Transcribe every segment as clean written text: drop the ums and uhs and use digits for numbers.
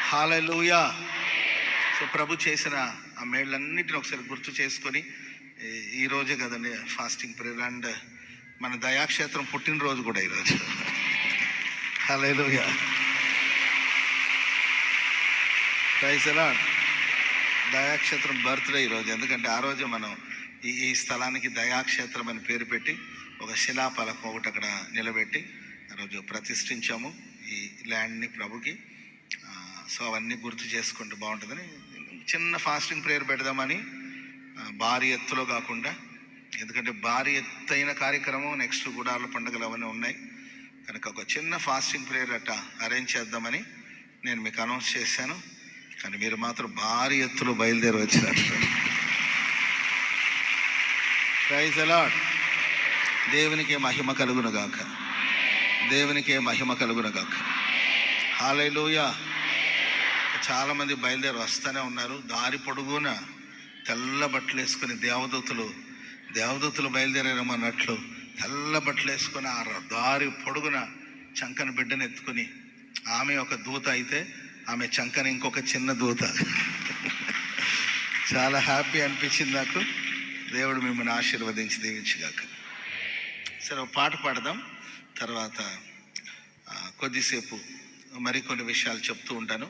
హల్లెలూయా. So ప్రభు చేసిన ఆ మేళ్ళన్నిటిని ఒకసారి గుర్తు చేసుకొని, ఈరోజే కదండి ఫాస్టింగ్ ప్రేయర్, అండ్ మన దయాక్షేత్రం పుట్టినరోజు కూడా ఈరోజు. Hallelujah. Praise the Lord. Dayakshetram birthday ఈరోజు. ఎందుకంటే ఆ రోజు మనం ఈ స్థలానికి దయాక్షేత్రం అని పేరు పెట్టి ఒక శిలాఫలకం ఒకటి అక్కడ నిలబెట్టి ఆ రోజు ప్రతిష్ఠించాము ఈ ల్యాండ్ని ప్రభుకి. సో అవన్నీ గుర్తు చేసుకుంటూ బాగుంటుందని చిన్న ఫాస్టింగ్ ప్రేయర్ పెడదామని, భారీ ఎత్తులో కాకుండా, ఎందుకంటే భారీ ఎత్తైన కార్యక్రమం నెక్స్ట్ గుడాల పండుగలు అవన్నీ ఉన్నాయి కనుక ఒక చిన్న ఫాస్టింగ్ ప్రేయర్ అట్ట అరేంజ్ చేద్దామని నేను మీకు అనౌన్స్ చేశాను. కానీ మీరు మాత్రం భారీ ఎత్తులో బయలుదేరి వచ్చినట్టు. Praise the lord. దేవునికే మహిమ కలుగునుగాక, దేవునికే మహిమ కలుగునుగాక. హల్లెలూయా. చాలామంది బయలుదేరి వస్తూనే ఉన్నారు. దారి పొడుగున తెల్ల బట్టలు వేసుకుని దేవదూతలు బయలుదేరామన్నట్లు తెల్ల బట్టలు వేసుకుని ఆ దారి పొడుగున చంకన బిడ్డను ఎత్తుకుని, ఆమె ఒక దూత అయితే ఆమె చంకన ఇంకొక చిన్న దూత. చాలా హ్యాపీ అనిపించింది నాకు. దేవుడు మిమ్మల్ని ఆశీర్వదించి దీవించుగాక. సరే, ఒక పాట పాడదాం. తర్వాత కొద్దిసేపు మరికొన్ని విషయాలు చెప్తూ ఉంటాను.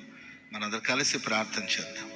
మనందరూ కలిసి ప్రార్థన చేద్దాం.